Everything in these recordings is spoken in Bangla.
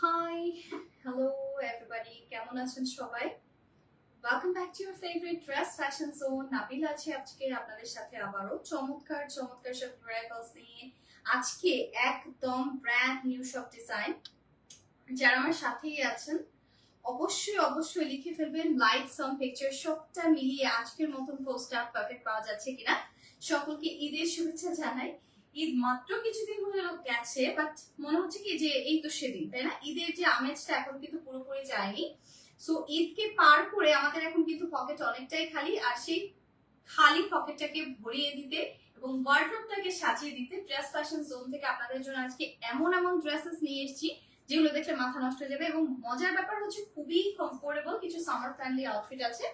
হাই, হ্যালো এভরিবডি, কেমন আছেন সবাই? Welcome back to your favourite dress fashion zone. Nabil আছে আজকে আপনাদের সাথে আবারও চমৎকার চমৎকার সব ভ্যারাইটিস নিয়ে। আজকে একদম ব্র্যান্ড নিউ সব ডিজাইন। যারা আমার সাথেই আছেন অবশ্যই অবশ্যই লিখে ফেলবেন লাইক সাম পিকচার, সবটা মিলিয়ে আজকের মতন পোস্টার পারফেক্ট পাওয়া যাচ্ছে কিনা। সকলকে ঈদের শুভেচ্ছা জানাই। ঈদ মাত্র কিছুদিন হলো গেছে, বাট মনে হচ্ছে কি যে এই তো সেদিন, তাই না? ঈদের যে আমেজটা এখন কিন্তু পুরোপুরি যায়নি। সো ঈদকে পার করে আমাদের এখন কিন্তু পকেট অনেকটাই খালি, আর সেই খালি পকেটটাকে ভরিয়ে দিতে এবং ওয়ার্ডরোবটাকে সাজিয়ে দিতে ড্রেস ফ্যাশন জোন থেকে আপনাদের জন্য আজকে এমন এমন ড্রেসেস নিয়ে এসেছি যেগুলো দেখলে মাথা নষ্ট হয়ে যাবে। এবং মজার ব্যাপার হচ্ছে খুবই কমফোর্টেবল কিছু সামার ফ্রেন্ডলি আউটফিট আছে।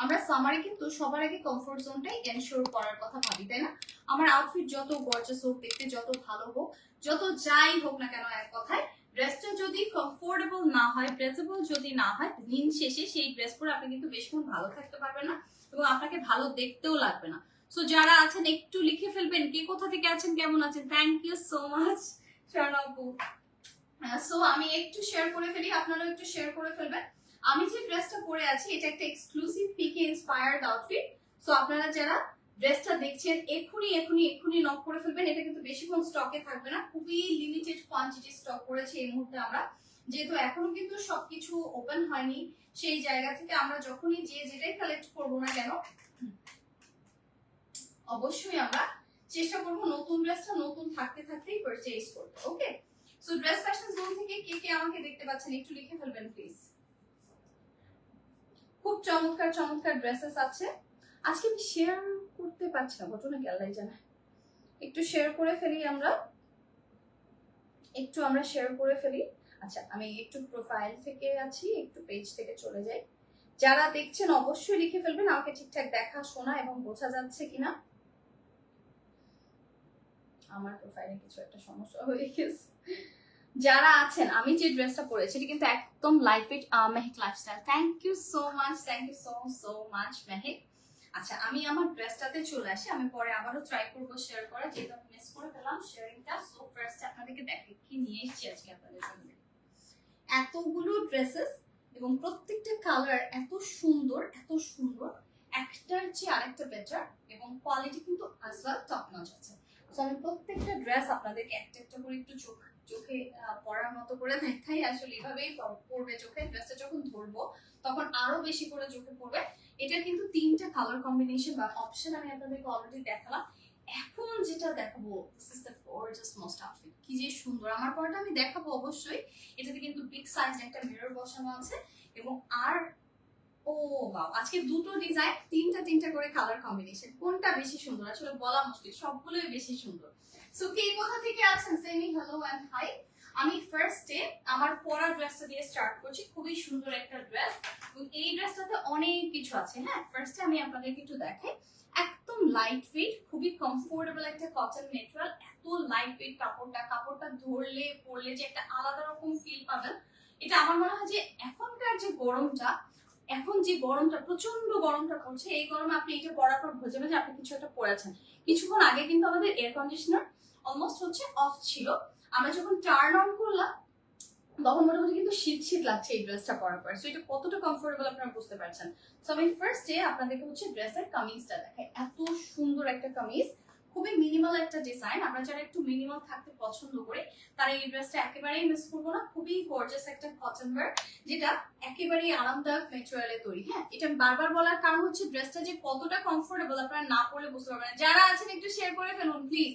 আমরা সামারে কিন্তু সবার আগে কমফোর্ট জোনটাই এনশিওর করার কথা ভাবি, তাই না? আমার আউটফিট যত গর্জাস হোক, দেখতে যত ভালো হোক, যত যাই হোক না কেন, এক কথায় ড্রেসটা যদি কমফোর্টেবল না হয়, ড্রেসেবল যদি না হয়, দিন শেষে সেই ড্রেস পরে আপনি কিন্তু বেশিক্ষণ ভালো থাকতে পারবেন না এবং আপনাকে ভালো দেখতেও লাগবে না। সো যারা আছেন একটু লিখে ফেলবেন কে কোথা থেকে আছেন, কেমন আছেন। থ্যাংক ইউ সো মাচ শরণাপু। সো আমি একটু শেয়ার করে ফেলি, আপনারাও একটু শেয়ার করে ফেলবেন। আমি যে ড্রেসটা পরে আছি এটা একটা এক্সক্লুসিভ পিকে ইন্সপায়ার্ড আউটফিট। সো আপনারা যারা ড্রেসটা দেখছেন এক্ষুনি এক্ষুনি এক্ষুনি নক করে ফেলবেন। এটা কিন্তু বেশিক্ষণ স্টকে থাকবে না, খুবই লিমিটেড কোয়ান্টিটি স্টক করেছি এই মুহূর্তে আমরা, যেহেতু এখনো কিন্তু সবকিছু ওপেন হয়নি। সেই জায়গা থেকে আমরা যখনই যে যেটাই কালেক্ট করবো না কেন, অবশ্যই আমরা চেষ্টা করব নতুন ড্রেসটা নতুন থাকতে থাকতেই পারচেজ করতে। ওকে, সো ড্রেস ফ্যাশন জোন থেকে কে কে আমাকে দেখতে পাচ্ছেন একটু লিখে ফেলবেন প্লিজ। খুব চমৎকার চমৎকার ড্রেসেস আছে। আজকে আমি শেয়ার করতে পারছি না, ঘটনা কি আল্লাহ জানে। একটু শেয়ার করে ফেলি আমরা, একটু আমরা শেয়ার করে ফেলি। আচ্ছা, আমি একটু প্রোফাইল থেকে আছি, একটু পেজ থেকে চলে যাই। যারা দেখছেন অবশ্যই লিখে ফেলবেন আমাকে ঠিকঠাক দেখা শোনা এবং বোঝা যাচ্ছে কিনা। আমার প্রোফাইলে কিছু একটা সমস্যা হয়ে গেছে। যারা আছেন, আমি যে ড্রেসটা পরেছি এটা কিন্তু একদম light weight Mehek lifestyle. Thank you so much, thank you so so much Mehek. আচ্ছা, আমি আমার ড্রেসটাতে চলে আসি, আমি পরে আবারও ট্রাই করবো শেয়ার করা, যেহেতু আমি মিস করে ফেললাম শেয়ারিংটা। সো ফার্স্ট আপনাদেরকে দেখে কি নিয়ে এসেছি আজকে আপনাদের জন্য। এতগুলো ড্রেসেস এবং প্রত্যেকটা কালার এত সুন্দর এত সুন্দর, একটার চেয়ে আরেকটা বেটার, এবং কোয়ালিটি কিন্তু আজ ওয়েল টপ নচ আছে। সো আমি প্রত্যেকটা ড্রেস আপনাদেরকে একটা একটা করে একটু চোখে পড়ার মতো করে দেখাই। আসলে এভাবেই পড়বে চোখে, ড্রেসটা যখন ধরবো তখন আরো বেশি করে চোখে পড়বে। এটা কিন্তু তিনটা কালার কম্বিনেশন বা অপশন আমি আপনাদেরকে অলরেডি দেখালাম। এখন যেটা দেখাবো, this is the gorgeous most outfit. কি যে সুন্দর, আমার পরটা আমি দেখাবো অবশ্যই। এটাতে কিন্তু বিগ সাইজ একটা মিরর বসানো আছে এবং আর ও ওয়াও, আজকে দুটো ডিজাইন, তিনটা তিনটা করে কালার কম্বিনেশন। কোনটা বেশি সুন্দর আসলে বলা মুশকিল, সবগুলোই বেশি সুন্দর। সো কে কোথা থেকে আছেন সেমি হ্যালো এন্ড হাই। আমি ফার্স্টে আমার পরা ড্রেসটা দিয়ে স্টার্ট করছি। খুবই সুন্দর একটা ড্রেস এবং এই ড্রেসটাতে অনেক কিছু আছে। হ্যাঁ, ফার্স্টে আমি আপনাদেরকে একটু দেখাই। একদম লাইট ওয়েট, খুবই কমফোর্টেবল একটা কটন ম্যাটেরিয়াল। এত লাইট ওয়েট কাপড়টা ধরলে পরলে যে একটা আলাদা রকম ফিল পাবেন। এটা আমার মনে হয় যে এখনকার যে গরমটা, এখন যে গরমটা প্রচন্ড গরমটা পড়ছে, এই গরমে আপনি এটা পরার পর বোঝাবেন যে আপনি কিছু একটা পরেছেন। কিছুক্ষণ আগে কিন্তু আমাদের এয়ার কন্ডিশনার অলমোস্ট হচ্ছে অফ ছিল, আমরা যখন টার্ন অন করলাম তখন মোটামুটি কিন্তু শীত শীত লাগছে এই ড্রেসটা পরার পর। সো এটা কতটা কমফোর্টেবল আপনারা বুঝতে পারছেন। সো আমি ফার্স্টে আপনাদেরকে হচ্ছে ড্রেসের কামিজটা দেখাই। এত সুন্দর একটা কামিজ, খুবই মিনিমাল একটা ডিজাইন। আমরা যারা একটু মিনিমাল থাকতে পছন্দ করি তারা এই ড্রেসটা একেবারেই মিস করবো না। খুবই গর্জিয়াস একটা কটন ওয়্যার, যেটা একেবারেই আরামদায়ক ম্যাটেরিয়ালে তৈরি। হ্যাঁ, এটা আমি বারবার বলার কারণ হচ্ছে ড্রেসটা যে কতটা কমফোর্টেবল আপনারা না পরলে বুঝতে পারবেন না। যারা আছেন একটু শেয়ার করে ফেলুন প্লিজ।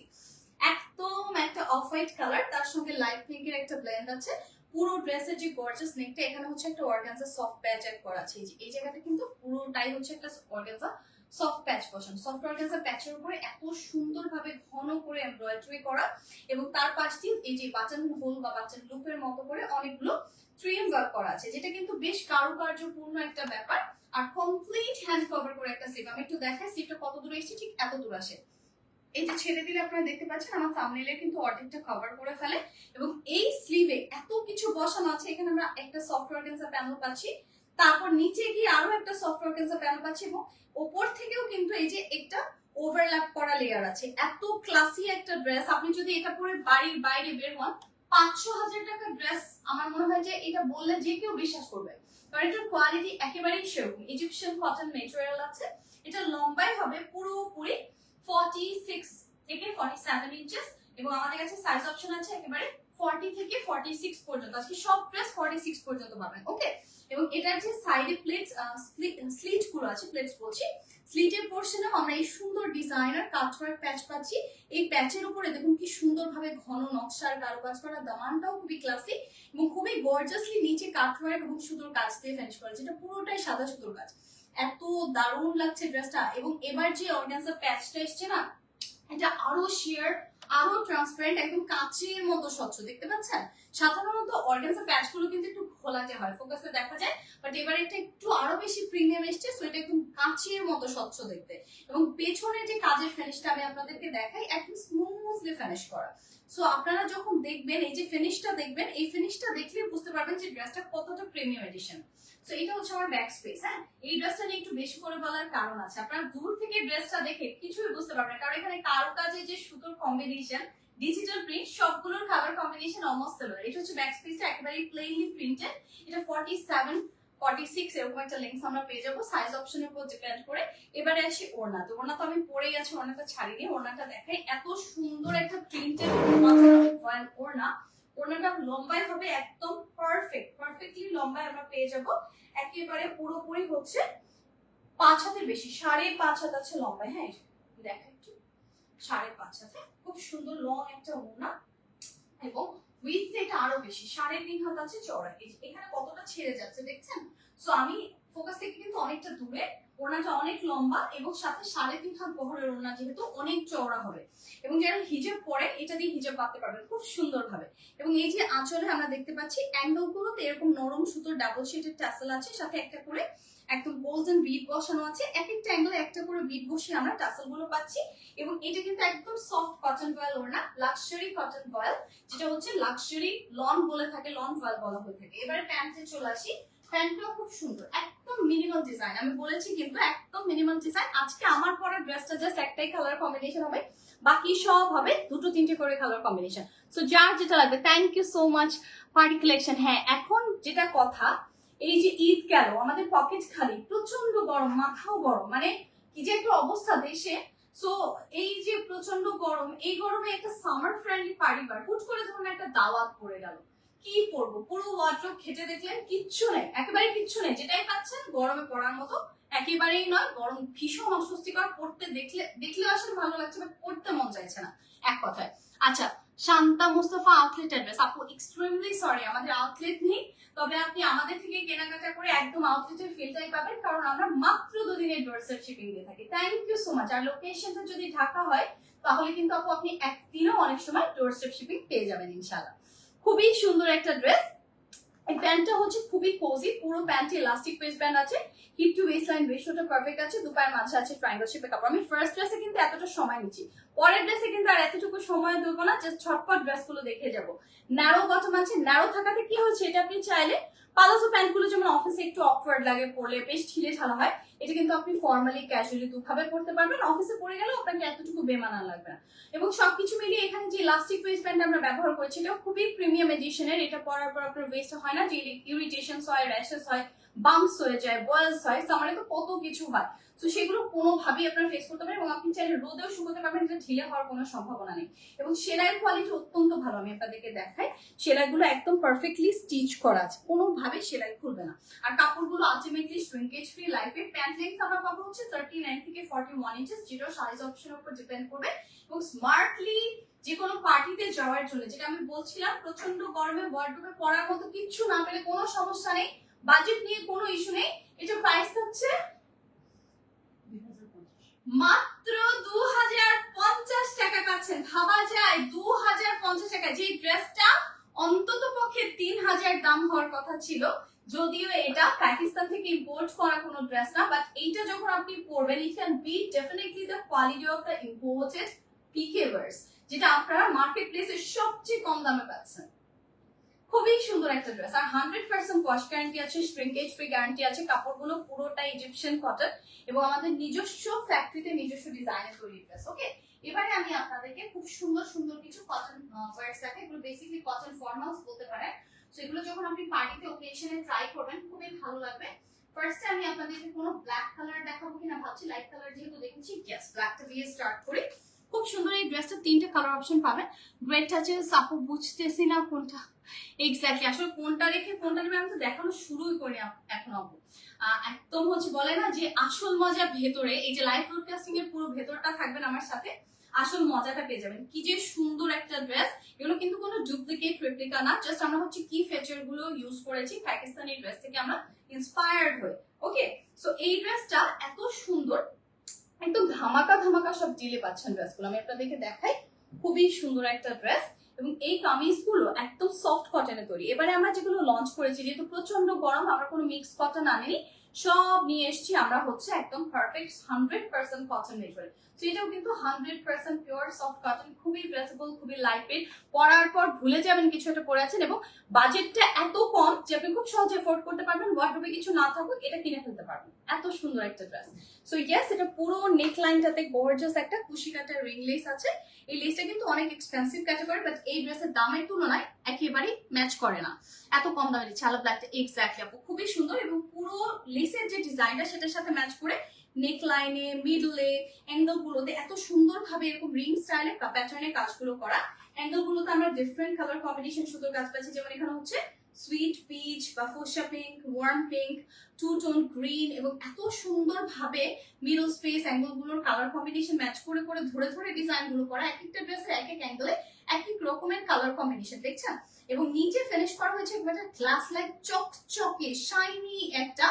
একদম একটা অফ হোয়াইট কালার, তার সঙ্গে লাইট পিঙ্কের একটা ব্লেন্ড আছে। পুরো ড্রেসের যে গর্জিয়াস নেকটা, এখানে হচ্ছে একটা অর্গানজা সফট প্যাচ এড করা আছে। এই জায়গাটা কিন্তু পুরোটাই হচ্ছে একটা অর্গানজা সফট প্যাচ বসানো। সফট অর্গানজা প্যাচের উপরে এত সুন্দরভাবে ঘন করে এমব্রয়ডারি করা এবং তার পাশ দিয়ে এই যে বাটন হোল বা বাটন লুপের মতো করে অনেকগুলো ট্রিম ওয়ার্ক করা আছে, যেটা কিন্তু বেশ কারুকার্যপূর্ণ একটা ব্যাপার। আর কমপ্লিট হ্যান্ড কভার করে একটা স্লিভ। আমি একটু দেখাই স্লিভটা কত দূরে এসেছে, ঠিক এত দূর আসে। এই যে ছেড়ে দিলে আপনারা দেখতে পাচ্ছেন আমার থাম্বনেইলে কিন্তু অর্ধেকটা কভার করে ফেলে। এবং এই স্লিভে এত কিছু বসানো আছে। এখানে আমরা একটা সফট অর্গানজা প্যানেল পাচ্ছি, তারপর নিচে গিয়ে আরো একটা সফট অর্গানজা প্যানেল পাচ্ছি এবং উপর থেকেও কিন্তু এই যে একটা ওভারল্যাপ করা লেয়ার আছে। এত ক্লাসি একটা ড্রেস, আপনি যদি এটা পরে বাড়ির বাইরে বের হন 500,000 টাকা ড্রেস আমার মনে হয় যে এটা বললে যে কেউ বিশ্বাস করবে, কারণ এটার কোয়ালিটি একেবারেই সেরকম। ইজিপশিয়ান কটন মেটেরিয়াল আছে, এটা লম্বাই হবে পুরোপুরি 46 থেকে 47 ইঞ্চেস, এবং আমাদের কাছে সাইজ অপশন আছে একেবারে 40 থেকে 46 পর্যন্ত। আজকে সব ড্রেস 46 পর্যন্ত পাবেন, ওকে। এবং এটার যে সাইডে প্লেটস স্লিট গুলো আছে, প্লেটস বলছি, স্লিটের পোর্শনেও আমরা এই সুন্দর ডিজাইনার কাটওয়ার্ক প্যাচ পাচ্ছি। এই প্যাচের উপরে দেখুন কি সুন্দরভাবে ঘন নকশার কারুকাজ করা, দামানটাও খুবই ক্লাসিক এবং খুবই গর্জাসলি নিচে কাটওয়ার্ক এবং সুতোর কাজ দিয়ে ফিনিশ করা, যেটা পুরোটাই সাদা সুতোর কাজ। এত দারুণ লাগছে ড্রেসটা। এবং এবার যে অর্গানজা প্যাচটা এসছে না, এটা আরো শিয়ার, আরো ট্রান্সপারেন্ট, একদম কাঁচের মতো স্বচ্ছ, দেখতে পাচ্ছেন। সাধারণত অর্গানজা প্যাচ গুলো কিন্তু একটু ঘোলাটে হয়, ফোকাসে দেখা যায়, বাট এবার এটা একটু আরো বেশি প্রিমিয়াম এসছে, সো এটা একদম কাঁচের মতো স্বচ্ছ দেখতে। এবং পেছনে যে কাজের ফিনিশটা আমি আপনাদেরকে দেখাই, একদম স্মুথলি ফিনিশ করা। সো আপনারা যখন দেখবেন এই যে ফিনিশটা দেখবেন, এই ফিনিশটা দেখলে বুঝতে পারবেন যে ড্রেসটা কতটা প্রিমিয়াম এডিশন। সো এটা হচ্ছে আমার ব্যাক স্পেস। হ্যাঁ, এই ড্রেসটা নিয়ে একটু বেশি করে বলার কারণ আছে, আপনারা দূর থেকে ড্রেসটা দেখে কিছুই বুঝতে পারবেন, কারণ এখানে কারুকাজে যে সুতোর কম্বিনেশন, ডিজিটাল প্রিন্ট, সবগুলোর কালার কম্বিনেশন অলমোস্ট সিমিলার। এটা হচ্ছে ব্যাক স্পেসটা একেবারে প্লেনলি প্রিন্টেড। এটা 47 46 এরকম একটা লেন্থ আমরা পেয়ে যাবো, সাইজ অপশনের উপর ডিপেন্ড করে। এবারে আসি ওড়না। তো ওড়না তো আমি পরেই আছি, ওড়নাটা ছাড়িয়ে ওড়নাটা দেখাই। এত সুন্দর একটা প্রিন্টেড ওড়না, ওড়নাটা লম্বাই হবে একদম পারফেক্টলি লম্বায় আমরা পেয়ে যাব। একেবারে পুরোপুরি হচ্ছে 5 হাতের বেশি, 5.5 হাত আছে লম্বায়। হ্যাঁ, দেখা একটু 5.5 হাতে, খুব সুন্দর লং একটা ওড়না, এবং উইথ এটা আরো বেশি, 3.5 হাত আছে চওড়া। এখানে কতটা ছেড়ে যাচ্ছে দেখছেন। সো আমি ফোকাস থেকে কিন্তু অনেকটা দূরে, ওড়নাটা অনেক লম্বা এবং সাথে 3.5 হাত বহরের ওড়না, যেহেতু অনেক চওড়া হবে। এবং যারা হিজাব পরে এটা দিয়ে হিজাব পাততে পারবেন খুব সুন্দর ভাবে। এবং এই যে আঁচলে আমরা দেখতে পাচ্ছি অ্যাঙ্গেল গুলোতে এরকম নরম সুতোর ডাবল শেডের টাসেল আছে, সাথে একটা করে একদম গোল্ডেন বিড বসানো আছে। এক একটা অ্যাঙ্গেলে একটা করে বিড বসিয়ে আমরা টাসেল গুলো পাচ্ছি। এবং এটা কিন্তু একদম সফট কটন ভয়েল ওড়না, লাক্সারি কটন ভয়েল, যেটা হচ্ছে লাক্সারি লন বলে থাকে, লন ভয়েল বলা হয়ে থাকে। এবারে প্যান্টে চলে আসি। প্যান্টটা খুব সুন্দর, একদম মিনিমাল ডিজাইন। আমি বলেছি কিন্তু একদম মিনিমাল ডিজাইন। আজকে আমার পরা ড্রেসটা জাস্ট একটাই কালার কম্বিনেশন হবে, বাকি সব হবে 2-3টে করে কালার কম্বিনেশন। সো যার যেটা লাগবে। Thank you so much party collection. হ্যাঁ, এখন যেটা কথা, এই যে ঈদ গেল, আমাদের পকেট খালি, প্রচন্ড গরম, মাথাও গরম, মানে কি যে একটা অবস্থা দেশে। সো এই যে প্রচন্ড গরম, এই গরমে একটা সামার ফ্রেন্ডলি পারিবার হুট করে ধরুন একটা দাওয়াত পড়ে গেল, কি পরবো? পুরো ওয়ার্ড্রোব ঘেটে দেখলেন, কিচ্ছু নেই, একেবারে কিচ্ছু নেই। যেটাই পাচ্ছেন গরমে পড়ার মতো একেবারেই নয়, গরম ভীষণ অস্বস্তিকর। পড়তে দেখলে আসলে ভালো লাগছে, বাট পড়তে মন চাইছে না, এক কথায়। আচ্ছা, শান্তা মুস্তাফা আউটলেট অ্যাড্রেস। আপু এক্সট্রিমলি সরি, আমাদের আউটলেট নেই, তবে আপনি আমাদের থেকে কেনাকাটা করে একদম আউটলেটের ফিলটাই পাবেন, কারণ আমরা মাত্র 2 দিনের ডোরস্টেপ শিপিং দিয়ে থাকি। Thank you so much. আর লোকেশনটা যদি ঢাকা হয় তাহলে কিন্তু আপু আপনি একদিনও অনেক সময় ডোরস্টেপ শিপিং পেয়ে যাবেন ইনশাআল্লাহ। খুবই সুন্দর একটা ড্রেস। এই প্যান্টটা হচ্ছে খুবই কোজি, পুরো প্যান্টে ইলাস্টিক ওয়েস্ট ব্যান্ড আছে, হিপ টু ওয়েস্ট লাইন রেশিওটা পারফেক্ট আছে, দুপায়ের মাঝে আছে ট্রায়াঙ্গেল শেপের কাপড়। আমি ফার্স্ট ড্রেসে কিন্তু এতটা সময় নিচ্ছি, পরের ড্রেসে কিন্তু আর এতটুকু সময় দেবো না, জাস্ট ছটপট ড্রেসগুলো দেখে যাব। ন্যারো বটম আছে, ন্যারো থাকাতে কি হচ্ছে, এটা আপনি চাইলে পালাজো প্যান্টগুলো যেমন অফিসে একটু অকওয়ার্ড লাগে পরলে, বেশ ঢিলে ঢালা হয়, এটা কিন্তু আপনি ফর্মালি ক্যাজুয়ালি দুভাবে পরতে পারবেন। অফিসে পরে গেলেও আপনাকে এতটুকু বেমানান লাগবে না। এবং সবকিছু মিলিয়ে এখানে যে ইলাস্টিক ওয়েস্ট ব্যান্ড আমরা ব্যবহার করেছি, এটা খুবই প্রিমিয়াম এডিশনের। এটা পরার পর আপনার ওয়েস্ট হয় না, যে ইরিটেশনস হয়, র্যাশেস হয়, বাম্পস হয়ে যায়, বয়েলস হয়, সামারে তো কত কিছু হয়। তো সেগুলো কোনোভাবেই আপনার ফেস করতে পারেন, এবং আপনি চাইলে রোদেও শুকোতে পারবেন, এটা ঢিলে হওয়ার কোনো সম্ভাবনা নেই। এবং সেলাইয়ের কোয়ালিটি অত্যন্ত ভালো, আমি আপনাদেরকে দেখাই। সেলাইগুলো একদম পারফেক্টলি স্টিচ করা আছে, কোনোভাবে সেলাই খুলবে না। আর কাপড়গুলো আলটিমেটলি শ্রিঙ্কেজ ফ্রি, লাইফে প্যান্ট লেন্থ আমরা পাবো হচ্ছে 39 থেকে 41 ইঞ্চেস, যেটা সাইজ অপশনের উপর ডিপেন্ড করবে। এবং স্মার্টলি যে কোনো পার্টিতে যাওয়ার জন্য, যেটা আমি বলছিলাম, প্রচন্ড গরমে ওয়ার্ডরোবে পরার মতো কিচ্ছু না পেলে কোনো সমস্যা নেই, বাজেট নিয়ে কোনো ইস্যু নেই। এটা প্রাইস হচ্ছে মাত্র 2050 টাকা পাচ্ছেন। ভাবা যায় 2050 টাকা, যে ড্রেসটা অন্তত পক্ষে 3000 দাম হওয়ার কথা ছিল, যদিও এটা পাকিস্তান থেকে ইম্পোর্ট করা কোনো ড্রেস না, বাট এইটা যখন আপনি পরবেন, it can be definitely the quality of the imported PK wears, যেটা আপনারা মার্কেট প্লেসে সবচেয়ে কম দামে পাচ্ছেন। খুবই সুন্দর একটা ড্রেস, আর 100% ওয়াশ গ্যারান্টি আছে, শ্রিঙ্কেজ ফ্রি গ্যারান্টি আছে। কাপড়গুলো পুরোটা ইজিপশিয়ান কটন এবং আমাদের নিজস্ব ফ্যাক্টরিতে নিজস্ব ডিজাইনের তৈরি ড্রেস। ওকে, এবারে আমি আপনাদেরকে খুব সুন্দর সুন্দর কিছু কটন ওয়্যারস দেখাই। এগুলো বেসিক্যালি কটন ফর্মালস বলতে পারেন। সো এগুলো যখন আপনি পার্টিতে ওকেশনে ট্রাই করবেন খুবই ভালো লাগবে। ফার্স্টে আমি আপনাদেরকে কোনো ব্ল্যাক কালার দেখাবো কিনা ভাবছি, লাইট কালার যেহেতু দেখেছি, ইয়েস ব্ল্যাকটা দিয়ে স্টার্ট করি। খুব সুন্দর এই ড্রেসটা, তিনটে কালার অপশন পাবেন। গ্রেট টাচেস, আপু বুঝতেছি না কোনটা এক্স্যাক্টলি, আসলে কোনটা রেখে কোনটা নেবে আমি তো দেখানো শুরুই করি এখন আপু। একদম হচ্ছে বলে না যে আসল মজা ভেতরে, এই যে লাইভ ব্রডকাস্টিং এর পুরো ভেতরটা থাকবেন আমার সাথে, আসল মজাটা পেয়ে যাবেন। কি যে সুন্দর একটা ড্রেস, এগুলো কিন্তু কোনো ডুপ্লিকেট রেপ্লিকা না, জাস্ট আমরা হচ্ছে কি ফিচার গুলো ইউজ করেছি পাকিস্তানি ড্রেস থেকে আমরা ইন্সপায়ার্ড হই। ওকে, সো এই ড্রেসটা এত সুন্দর, একদম ধামাকা ধামাকা সব ডিলে পাচ্ছেন ড্রেসগুলো। আমি আপনাদেরকে দেখাই, খুবই সুন্দর একটা ড্রেস। এবং এই কামিজগুলো একদম সফট কটনে তৈরি। এবারে আমরা যেগুলো লঞ্চ করেছি, যেহেতু প্রচন্ড গরম, আমরা কোনো মিক্স কটন আনিনি, সব নিয়ে এসেছি আমরা হচ্ছে একদম পারফেক্ট 100% কটন মেটেরিয়াল। তো এটাও কিন্তু 100% পিওর সফট কটন, খুবই ড্রেসেবল, খুবই লাইট ওয়েট, পরার পর ভুলে যাবেন কিছু একটা পরে আছেন, এবং বাজেটটা এত কম যে আপনি খুব সহজে এফোর্ড করতে পারবেন। ওয়ার্ডরোবে কিছু না থাকুক, এটা কিনে ফেলতে পারবেন, এত সুন্দর একটা ড্রেস। সো ইয়েস, এটা পুরো নেক লাইনটাতে গর্জিয়াস একটা কুশি কাটার রিং লেস আছে। এই লেসটা কিন্তু অনেক এক্সপেন্সিভ ক্যাটাগরি, বাট এই ড্রেসের দামের তুলনায় একেবারেই ম্যাচ করে না, এত কম দামে দিচ্ছে। আলো ব্ল্যাকটা এক্স্যাক্টলি আপু খুবই সুন্দর, এবং পুরো লেসের যে ডিজাইনটা সেটার সাথে ম্যাচ করে নেক লাইনে, মিডলে, অ্যাঙ্গেল গুলোতে এত সুন্দর ভাবে এরকম রিং স্টাইলে প্যাটার্নে কাজগুলো করা। অ্যাঙ্গেল গুলোতে আমরা ডিফারেন্ট কালার কম্বিনেশন সুন্দর কাজ পাচ্ছি, যেমন এখানে হচ্ছে সুইট পিচ বা fuchsia pink, warm pink, two tone green, এবং এত সুন্দর ভাবে মিডল স্পেস অ্যাঙ্গেল গুলোর কালার কম্বিনেশন ম্যাচ করে করে ধরে ধরে ডিজাইন গুলো করা। এক একটা ড্রেসের এক এক অ্যাঙ্গেলে এক এক রকমের কালার কম্বিনেশন দেখছেন। এবং নিচে ফিনিশ করা হয়েছে একটা গ্লাস লাইক চকচকে শাইনি একটা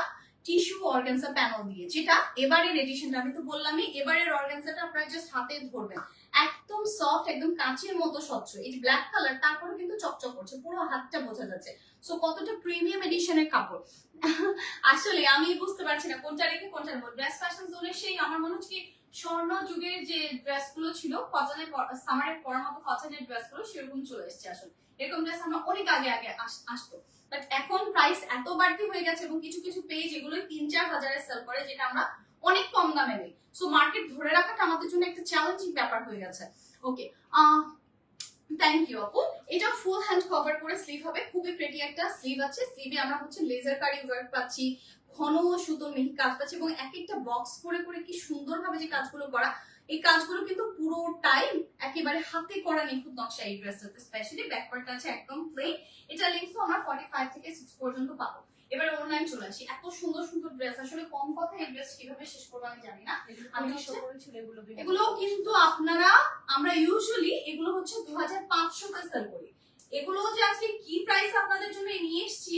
টিস্যু অর্গানজা প্যানেল দিয়ে, যেটা এবারের এডিশনটা, আমি তো বললামই এবারের অর্গানজাটা আপনারা জাস্ট হাতে ধরবেন, একদম সফট, একদম কাঁচের মতো স্বচ্ছ। এই যে ব্ল্যাক কালার, তারপরে কিন্তু চকচক করছে, পুরো হাতটা বোঝা যাচ্ছে। সো কতটা প্রিমিয়াম এডিশনের কাপড় আসলে আমি বুঝতে পারছি না কোনটা রেখে কোনটা নেবো। ড্রেস ফ্যাশন জোনের সেই আমার মনে হচ্ছে কি স্বর্ণ যুগের যে ড্রেস গুলো ছিল, কটনের সামারের পরার মতো কটনের ড্রেস গুলো সেরকম চলে এসছে। আসলে এরকম ড্রেস আমরা অনেক আগে আগে আসতো, বাট এখন প্রাইস এত বাড়তি হয়ে গেছে, এবং কিছু কিছু পেজ এগুলো 3-4 হাজারে সেল করে, যেটা আমরা অনেক কম দামে নেই। সো মার্কেট ধরে রাখাটা আমাদের জন্য একটা চ্যালেঞ্জিং ব্যাপার হয়ে গেছে। ওকে, থ্যাংক ইউ আপু। এটা ফুল হ্যান্ড কভার করে স্লিভ হবে, খুবই প্রেটি একটা স্লিভ আছে। স্লিভে আমরা হচ্ছে লেজার কারি ওয়ার্ক পাচ্ছি, ঘন সুতোর মিহি কাজ পাচ্ছি, এবং এক একটা বক্স করে করে কি সুন্দরভাবে যে কাজগুলো করা, এই কাজগুলো কিন্তু পুরোটাই একেবারে হাতে করা নিখুঁত নকশা এই ড্রেসটাতে। স্পেশালি ব্যাকপার্টটা আছে একদম প্লেন, এটা লেন্থ আমরা 45 থেকে 6 পর্যন্ত পাবো। এবারে অনলাইন চলে আসি, এত সুন্দর সুন্দর ড্রেস, আসলে কম কথা এই ড্রেস কিভাবে শেষ করবো আমি জানি না। এগুলো কিন্তু আপনারা, আমরা ইউজুয়ালি এগুলো হচ্ছে 2500 তে সেল করি। এগুলো যে আজকে কি প্রাইস আপনাদের জন্য নিয়ে এসেছি,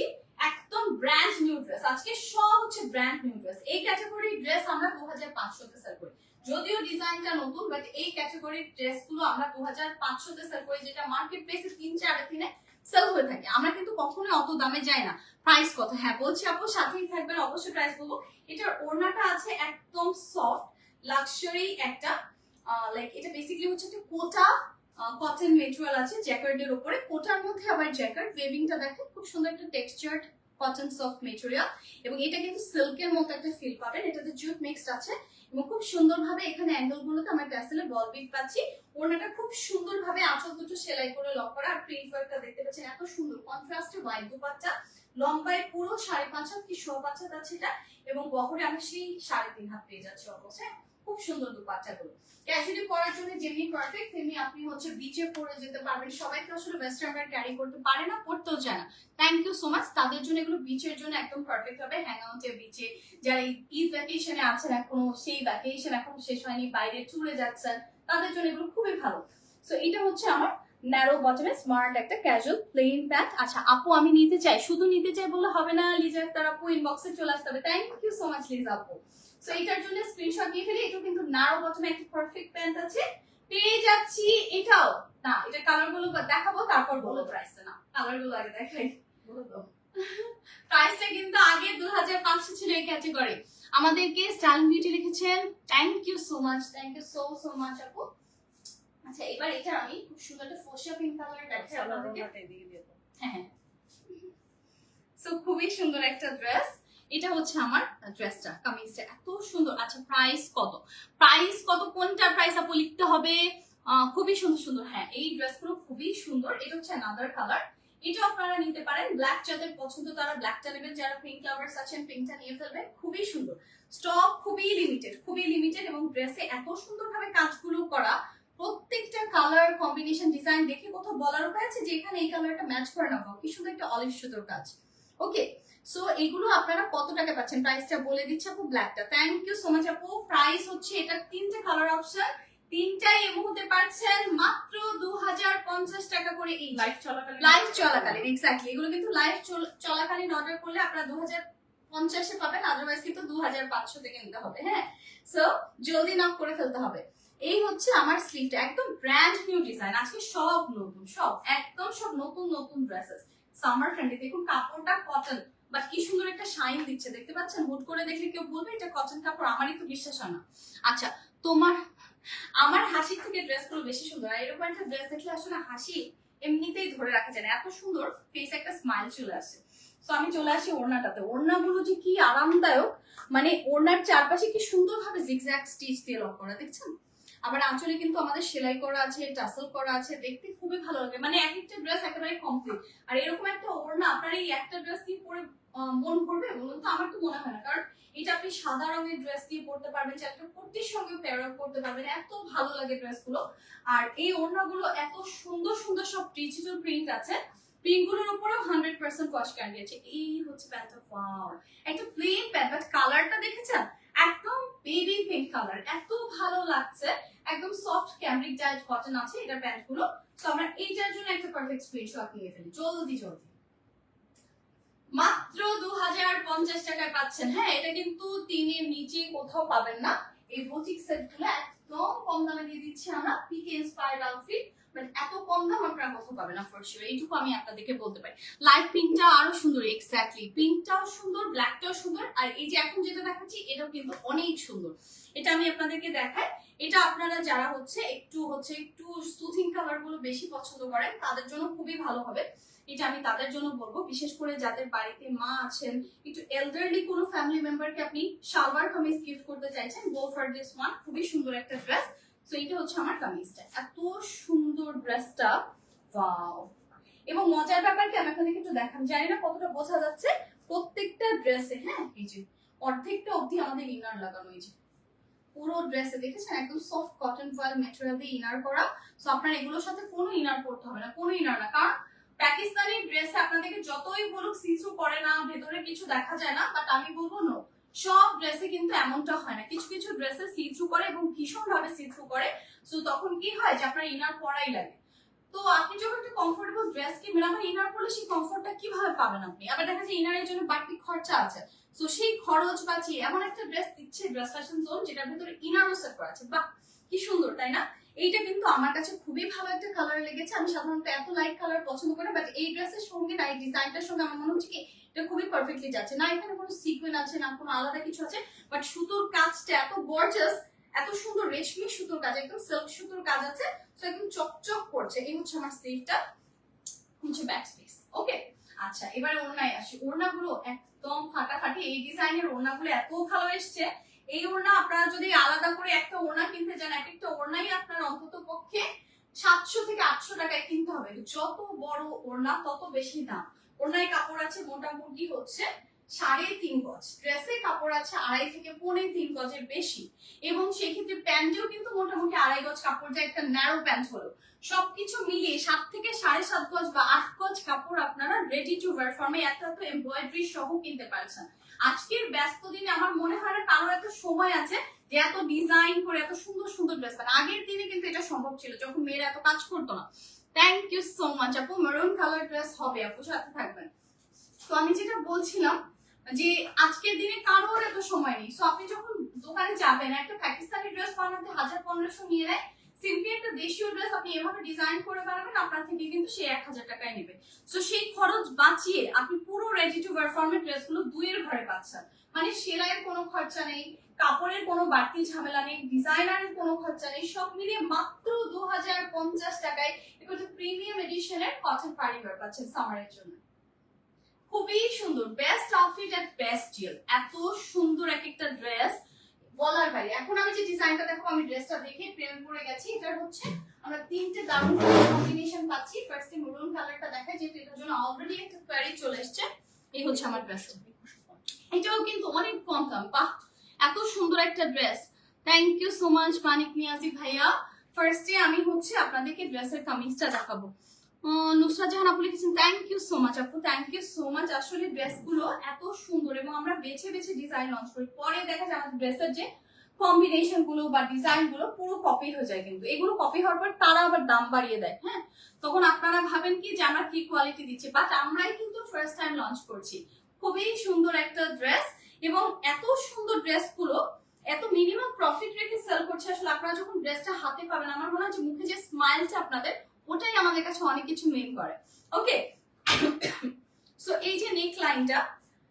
একদম ব্র্যান্ড নিউ ড্রেস, আজকে সব হচ্ছে ব্র্যান্ড নিউ ড্রেস। এই ক্যাটাগরির ড্রেস আমরা 2500 তে সেল করি, যদিও ডিজাইনটা নতুন, বাট এই ক্যাটাগরির ড্রেস গুলো আমরা 2500 তে সেল করি, যেটা মার্কেট প্রাইসে 3-4 দিনে সেল হয়ে থাকে। আমরা কিন্তু কখনোই অত দামে যাই না। প্রাইস কত? হ্যাঁ বলছি আপু, সাথেই থাকবেন অবশ্যই প্রাইস বলবো। এটার ওড়নাটা আছে একদম সফট লাক্সারি একটা, লাইক এটা বেসিক্যালি হচ্ছে একটা কোটা কটন মেটেরিয়াল আছে জ্যাকার্ডের উপরে, কোটার মধ্যে আবার জ্যাকার্ড। ওয়েভিংটা দেখেন, খুব সুন্দর একটা টেক্সচার্ড কটন সফট মেটেরিয়াল, এবং এটা কিন্তু সিল্কের মতো একটা ফিল পাবেন। এটাতে জুট মিক্সড আছে, এবং খুব সুন্দরভাবে এখানে অ্যাঙ্গেল গুলোতে আমরা ট্যাসেলের বল বিট পাচ্ছি। ওড়নাটা খুব সুন্দরভাবে আঁচল দুটো সেলাই করে লক করা, আর প্রিন্ট ওয়ার্কটা দেখতে পাচ্ছেন এত সুন্দর কন্ট্রাস্টে হোয়াইট দুপাট্টা, লম্বায় পুরো 5.5 হাত কি 6.5 হাত আছে এটা, এবং বহরে আমরা সেই 3.5 হাত পেয়ে যাচ্ছি অলমোস্ট। খুব সুন্দর দুপাট্টা গুলো, ক্যাজুয়ালি পরার জন্য যেমনি পারফেক্ট, তেমনি আপনি হচ্ছে বিচে পরে যেতে পারবেন। সবাই তো আসলে ওয়েস্টার্ন ওয়্যার ক্যারি করতে পারে না, পড়তেও চায় না। থ্যাংক ইউ সো মাচ, তাদের জন্য এগুলো বিচের জন্য একদম পারফেক্ট হবে। হ্যাং আউটে বিচে যারা ঈদ ভ্যাকেশনে আছেন, এখনো সেই ভ্যাকেশন এখন শেষ হয়নি, বাইরে ট্যুরে যাচ্ছেন, তাদের জন্য এগুলো খুবই ভালো। সো এটা হচ্ছে আমার ন্যারো বটমে স্মার্ট একটা ক্যাজুয়াল প্লেন প্যান্ট। আচ্ছা আপু আমি নিতে চাই, শুধু নিতে চাই বললে হবে না, লিজা আক্তার আপু ইনবক্সে চলে আসতে হবে। Thank you so much Liza আপু। সো এটার জন্য স্ক্রিনশট নিয়ে ফেলি। এটা কিন্তু ন্যারো বটমে একটা পারফেক্ট প্যান্ট আছে, পেয়ে যাচ্ছি। এটাও না, এটা কালার গুলো দেখাবো তারপর বলো প্রাইসটা, না কালার গুলো আগে দেখাই। প্রাইসটা কিন্তু আগে 2500 ছিল এই ক্যাটাগরি। আমাদেরকে স্টাইল বিউটি লিখেছেন, thank you so much, thank you so so much আপু। আচ্ছা এবার এটা আমি খুব সুন্দর একটা ফোসা পিঙ্ক কালারের দেখাই আপনাদেরকে। হ্যাঁ, সো খুবই সুন্দর একটা ড্রেস। এটা হচ্ছে আমার ড্রেসটা, কামিজটা এত সুন্দর। আচ্ছা প্রাইস কত, প্রাইস কত, কোনটা প্রাইস আপু লিখতে হবে? খুবই সুন্দর সুন্দর, হ্যাঁ এই ড্রেসগুলো খুবই সুন্দর। এটা হচ্ছে আনাদার কালার, এটা আপনারা নিতে পারেন। ব্ল্যাক যাদের পছন্দ তারা ব্ল্যাকটা নেবেন, যারা পিঙ্ক লাভার্স আছেন পিঙ্কটা নিয়ে ফেলবেন। খুবই সুন্দর, স্টক খুবই লিমিটেড, খুবই লিমিটেড। এবং ড্রেসে এত সুন্দরভাবে কাজগুলো করা, প্রত্যেকটা কালার কম্বিনেশন ডিজাইন দেখে কোথাও বলার উপায় আছে যে এখানে এই কালারটা ম্যাচ করে না, কি সুন্দর একটা অলিভ সুতোর কাজ। ওকে, সো এগুলো আপনারা কত টাকা পাচ্ছেন প্রাইসটা বলে দিচ্ছি আপু। ব্ল্যাকটা, থ্যাংক ইউ সো মাচ আপু। প্রাইস হচ্ছে এটা তিনটে কালার অপশন, তিনটাই এই মুহূর্তে পাচ্ছেন মাত্র 2050 টাকা করে। এই লাইভ চলাকালীন এক্স্যাক্টলি, এগুলো কিন্তু লাইভ চলাকালীন অর্ডার করলে আপনারা 2050 পাবেন, আদারওয়াইজ কিন্তু 2500 থেকে নিতে হবে। হ্যাঁ, সো জলদি নক করে ফেলতে হবে। এই হচ্ছে আমার স্লিভটা, একদম ব্র্যান্ড নিউ ডিজাইন। আজকে সব নতুন, সব একদম সব নতুন নতুন ড্রেসেস, সামার ফ্রেন্ডলি। দেখুন কাপড়টা কটন, বাট কি সুন্দর একটা শাইন দিচ্ছে, দেখতে পাচ্ছেন? হুট করে দেখলে কেউ বলবে এটা কটন কাপড়, আমারই তো বিশ্বাস হয় না। আচ্ছা, আমার হাসি থেকে ড্রেসগুলো বেশি সুন্দর। আর এরকম একটা ড্রেস দেখলে আসলে হাসি এমনিতেই ধরে রাখা যায় না, এত সুন্দর ফেসে একটা স্মাইল চলে আসে। তো আমি চলে আসি ওড়নাটাতে। ওড়নাগুলো যে কি আরামদায়ক, মানে ওড়নার চারপাশে কি সুন্দরভাবে জিগজ্যাগ স্টিচ দিয়ে লক করা, দেখছেন? আবার আঁচলে কিন্তু আমাদের সেলাই করা আছে, টাসেল করা আছে, দেখতে খুবই ভালো লাগে। মানে এক একটা ড্রেস একেবারে কমপ্লিট। আর এরকম একটা ওড়না আপনার এই একটা ড্রেস দিয়ে পরে মন ভরবে বলুন তো? আমার তো মনে হয় না, কারণ এটা আপনি সাদা রঙের ড্রেস দিয়ে পরতে পারবেন, একটা কুর্তির সঙ্গে পেয়ার আপ করতে পারবেন, এত ভালো লাগে ড্রেসগুলো। আর এই ওড়নাগুলো এত সুন্দর সুন্দর, সব ডিজিটাল প্রিন্ট আছে, প্রিন্টগুলোর উপরেও 100% ওয়াশ গ্যারান্টি আছে। এই হচ্ছে প্যান্টটা, ওয়াও, একটা প্লেন প্যান্ট, বাট কালারটা দেখেছেন? একদম বেবি পিঙ্ক কালার, এত ভালো লাগছে। একদম সফট ক্যামব্রিক ডাইড কটন আছে এটা প্যান্টগুলো। তো আমরা এইটার জন্য একটা পারফেক্ট স্ক্রিনশট নিয়ে ফেলি, জলদি জলদি। মাত্র 2050 টাকায় পাচ্ছেন। হ্যাঁ, এটা কিন্তু 3-এর নিচে কোথাও পাবেন না। এই বুটিক সেটগুলো একদম কম দামে দিয়ে দিচ্ছি আমরা, পিকে ইন্সপায়ার্ড আউটফিট, বাট এত কম দাম আপনারা কোথাও পাবেন না ফর শিওর, এইটুকু আমি আপনাদেরকে বলতে পারি। লাইট পিঙ্কটা আরো সুন্দর, এক্স্যাক্টলি পিঙ্কটাও সুন্দর, ব্ল্যাকটাও সুন্দর। আর এই যে এখন যেটা দেখাচ্ছি এটাও কিন্তু অনেক সুন্দর, এটা আমি আপনাদেরকে দেখাই। এটা আপনারা যারা একটু সুথিং কালার গুলো বেশি পছন্দ করেন তাদের জন্য খুবই ভালো হবে। এটা আমি তাদের জন্য বলবো, বিশেষ করে যাদের বাড়িতে মা আছেন, একটু এলডারলি কোনো ফ্যামিলি মেম্বারকে আপনি সালোয়ার কামিজ গিফট করতে চাইছেন, গো ফর দিস ওয়ান। খুবই সুন্দর একটা ড্রেস। সো এটা হচ্ছে আমার কামিজটা, এত সুন্দর ড্রেসটা, ওয়াও। এবং মজার ব্যাপার কি, আমি আপনাদেরকে একটু দেখান, জানি না কতটা বোঝা যাচ্ছে, প্রত্যেকটা ড্রেসে, হ্যাঁ এই যে অর্ধেকটা অবধি আমাদের ইনার লাগানো, এই যে পুরো ড্রেসে দেখেছেন একদম সফট কটন ফয়েল ম্যাটেরিয়াল দিয়ে ইনার করা। সো আপনার এগুলোর সাথে কোনো ইনার পড়তে হবে না, কোনো ইনার না। কারণ পাকিস্তানি ড্রেসে আপনাদেরকে যতই বলুক সিসু করে না, ভেতরে কিছু দেখা যায় না, বাট আমি বলবো নো, সব ড্রেসে কিন্তু এমনটা হয় না। কিছু কিছু ড্রেসে সিথ্রু করে এবং ভীষণ ভাবে সিথ্রু করে। সো তখন কি হয় যে আপনার ইনার পরাই লাগে। তো আপনি যখন একটা কমফোর্টেবল ড্রেস কিনবেন, আমার ইনার পরলে সেই কমফোর্টটা কিভাবে পাবেন আপনি? আবার দেখা যায় ইনারের জন্য বাড়তি খরচা আছে, তো সেই খরচ বাঁচিয়ে এমন একটা ড্রেস দিচ্ছে ড্রেস ফ্যাশন জোন, যেটার ভিতরে ইনারও সেট করা আছে। বাহ, কি সুন্দর, তাই না? এইটা কিন্তু আমার কাছে খুবই ভালো একটা কালার লেগেছে। আমি সাধারণত এত লাইট কালার পছন্দ করি, বাট এই ড্রেসের সঙ্গে না, এই ডিজাইনটার সঙ্গে আমার মনে হচ্ছে কি এটা খুবই পারফেক্টলি যাচ্ছে। না এখানে কোনো সিকোয়েন্স আছে, না কোনো আলাদা কিছু আছে, বাট সুতোর কাজটা এত গর্জাস, এত সুন্দর রেশমি সুতোর কাজ, একদম সিল্ক সুতোর কাজ আছে। তো একদম চকচক করছে। এই হচ্ছে আমার স্লিভটা, হচ্ছে ব্যাক স্পেস। ওকে, আচ্ছা এবারে ওড়নায় আসি। ওড়নাগুলো একদম ফাটাফাটি, এই ডিজাইনের ওড়নাগুলো এত ভালো এসছে। এই ওড়না আপনারা যদি আলাদা করে একটা ওড়না কিনতে যান, এক একটা ওড়নাই আপনার অন্তত পক্ষে 700 থেকে 800 টাকায় কিনতে হবে। যত বড় ওড়না তত বেশি দাম। ওড়নায় কাপড় আছে মোটামুটি 3.5 গজ, ড্রেসে কাপড় আছে 2.5 থেকে 3.25 গজের বেশি, এবং সেক্ষেত্রে প্যান্টেও কিন্তু মোটামুটি 2.5 গজ কাপড়, যায় একটা ন্যারো প্যান্ট হলো। সবকিছু মিলিয়ে 7 থেকে 7.5 গজ বা 8 গজ কাপড় আপনারা রেডি টু ওয়্যার ফর্মে এত এমব্রয়ডারি সহ কিনতে পারছেন। আজকের ব্যস্ত দিনে আমার মনে হয় না কারোর এত সময় আছে যে এত ডিজাইন করে এত সুন্দর সুন্দর ড্রেস পান। আগের দিনে কিন্তু এটা সম্ভব ছিল যখন মেয়েরা এত কাজ করতো না। থ্যাংক ইউ সো মাচ আপু। মেরুন কালার ড্রেস হবে আপু, সাথে থাকবেন। তো আমি যেটা বলছিলাম যে আজকের দিনে কারোর এত সময় নেই। সো আপনি যখন দোকানে যাবেন, একটা পাকিস্তানি ড্রেস বানাতে 1000-1500 নিয়ে নেয়, সিম্পলি একটা দেশীয় ড্রেস আপনি এভাবে ডিজাইন করে বানাবেন, আপনার থেকে কিন্তু সে 1000 টাকায় নেবে। সো সেই খরচ বাঁচিয়ে আপনি পুরো রেডি টু ওয়্যার ফর্মের ড্রেসগুলো 2 ঘরে পাচ্ছেন। মানে সেলাইয়ের কোনো খরচা নেই, কাপড়ের কোনো বাড়তি ঝামেলা নেই, ডিজাইনারের কোনো খরচা নেই, সব মিলিয়ে মাত্র 2050 টাকায় একটা প্রিমিয়াম এডিশনের কটন পার্টি ওয়্যার পাচ্ছেন সামারের জন্য। খুবই সুন্দর, বেস্ট আউটফিট এট বেস্ট ডিল। এত সুন্দর এক একটা ড্রেস বলার বাইরে। এখন আমি যে ডিজাইনটা দেখো, আমি ড্রেসটা দেখে প্রেমে পড়ে গেছি। এটার হচ্ছে আমরা তিনটে দারুণ কম্বিনেশন পাচ্ছি। ফার্স্টে মেরুন কালারটা দেখাই, যেহেতু এটার জন্য অলরেডি একটা কোয়ারি চলে এসেছে। এই হচ্ছে আমার ড্রেসটা, এটাও কিন্তু অনেক কম দাম। বাহ, এত সুন্দর একটা dress. Thank you so much Manik Niazi ভাইয়া। ফার্স্টে আমি হচ্ছে আপনাদেরকে ড্রেসের কামিজটা দেখাবো। নুসরাত জাহান আপু লিখেছেন থ্যাংক ইউ সো মাচ আপু, থ্যাংক ইউ সো মাচ। আসলে ড্রেসগুলো এত সুন্দর এবং আমরা বেছে বেছে ডিজাইন লঞ্চ করি, পরে দেখা যায় আমাদের ড্রেসের যে কম্বিনেশন গুলো বা ডিজাইন গুলো পুরো কপি হয়ে যায়। কিন্তু এগুলো কপি হওয়ার পর তারা আবার দাম বাড়িয়ে দেয়। হ্যাঁ, তখন আপনারা ভাবেন কি যে আমরা কি কোয়ালিটি দিচ্ছি, বাট আমরাই কিন্তু ফার্স্ট টাইম লঞ্চ করছি। খুবই সুন্দর একটা ড্রেস এবং এত সুন্দর ড্রেসগুলো এত মিনিমাম প্রফিট রেখে সেল করছে। আসলে আপনারা যখন ড্রেসটা হাতে পাবেন, আমার মনে হয় যে মুখে যে স্মাইলটা আপনাদের, ওটাই আমাদের কাছে অনেক কিছু মেন করে। ওকে, সো এই যে নেক লাইনটা,